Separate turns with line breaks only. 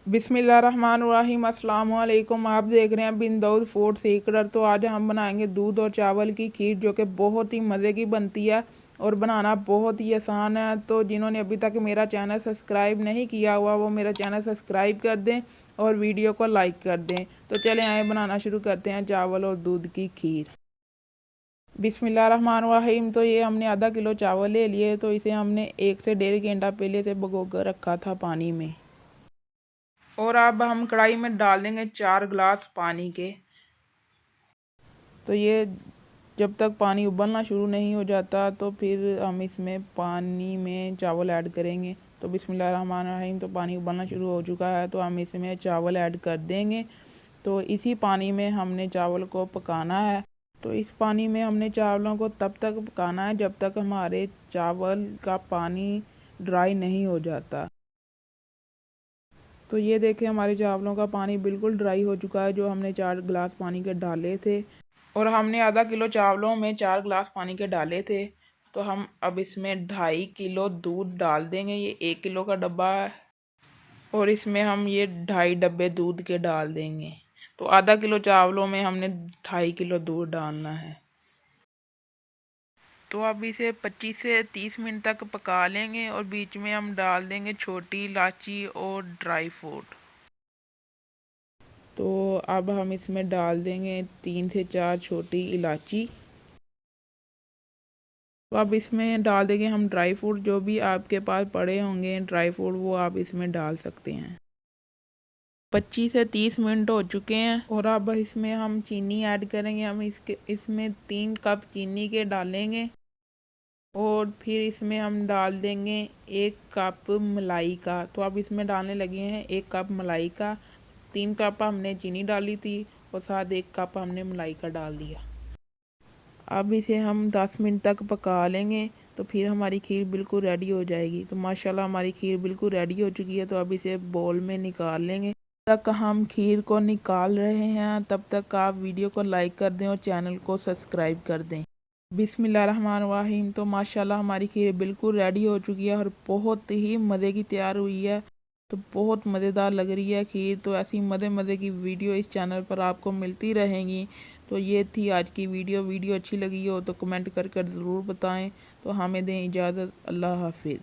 बिस्मिल्लाहिर्रहमानिर्रहीम। अस्सलाम वालेकुम। आप देख रहे हैं बिन दाऊद फूड सीक्रेट। तो आज हम बनाएंगे दूध और चावल की खीर, जो कि बहुत ही मज़े की बनती है और बनाना बहुत ही आसान है। तो जिन्होंने अभी तक मेरा चैनल सब्सक्राइब नहीं किया हुआ वो मेरा चैनल सब्सक्राइब कर दें और वीडियो को लाइक कर दें। तो चलें आए बनाना शुरू करते हैं चावल और दूध की खीर। बिस्मिल्लाहिर्रहमानिर्रहीम। तो ये हमने आधा किलो चावल ले लिए। तो इसे हमने 1 से 1.5 घंटा पहले से भिगो कर रखा था पानी में। और अब हम कढ़ाई में डाल देंगे 4 गिलास पानी के। तो ये जब तक पानी उबलना शुरू नहीं हो जाता तो फिर हम इसमें पानी में चावल ऐड करेंगे। तो बिस्मिल्लाहिर्रहमानिर्रहीम। तो पानी उबलना शुरू हो चुका है तो हम इसमें चावल ऐड कर देंगे। तो इसी पानी में हमने चावल को पकाना है। तो इस पानी में हमने चावलों को तब तक पकाना है जब तक हमारे चावल का पानी ड्राई नहीं हो जाता। तो ये देखें हमारे चावलों का पानी बिल्कुल ड्राई हो चुका है, जो हमने 4 गिलास पानी के डाले थे। और हमने आधा किलो चावलों में 4 गिलास पानी के डाले थे। तो हम अब इसमें 2.5 किलो दूध डाल देंगे। ये 1 किलो का डब्बा है और इसमें हम ये 2.5 डब्बे दूध के डाल देंगे। तो आधा किलो चावलों में हमने 2.5 किलो दूध डालना है। तो अब इसे 25 से 30 मिनट तक पका लेंगे और बीच में हम डाल देंगे छोटी इलायची और ड्राई फ्रूट। तो अब हम इसमें डाल देंगे 3 से 4 छोटी इलायची। तो अब इसमें डाल देंगे हम ड्राई फ्रूट, जो भी आपके पास पड़े होंगे ड्राई फ्रूट वो आप इसमें डाल सकते हैं। 25 से 30 मिनट हो चुके हैं और अब इसमें हम चीनी ऐड करेंगे। हम इसमें 3 कप चीनी के डालेंगे और फिर इसमें हम डाल देंगे 1 कप मलाई का। तो अब इसमें डालने लगे हैं 1 कप मलाई का। 3 कप हमने चीनी डाली थी और साथ 1 कप हमने मलाई का डाल दिया। अब इसे हम 10 मिनट तक पका लेंगे तो फिर हमारी खीर बिल्कुल रेडी हो जाएगी। तो माशाल्लाह हमारी खीर बिल्कुल रेडी हो चुकी है। तो अब इसे बोल में निकाल लेंगे। तक हम खीर को निकाल रहे हैं तब तक आप वीडियो को लाइक कर दें और चैनल को सब्सक्राइब कर दें। बिस्मिल्लाहिर्रहमानिर्रहीम। तो माशाल्लाह हमारी खीर बिल्कुल रेडी हो चुकी है और बहुत ही मज़े की तैयार हुई है। तो बहुत मज़ेदार लग रही है खीर। तो ऐसी मज़े की वीडियो इस चैनल पर आपको मिलती रहेंगी। तो ये थी आज की वीडियो अच्छी लगी हो तो कमेंट कर ज़रूर बताएं। तो हमें दें इजाज़त। अल्लाह हाफिज़।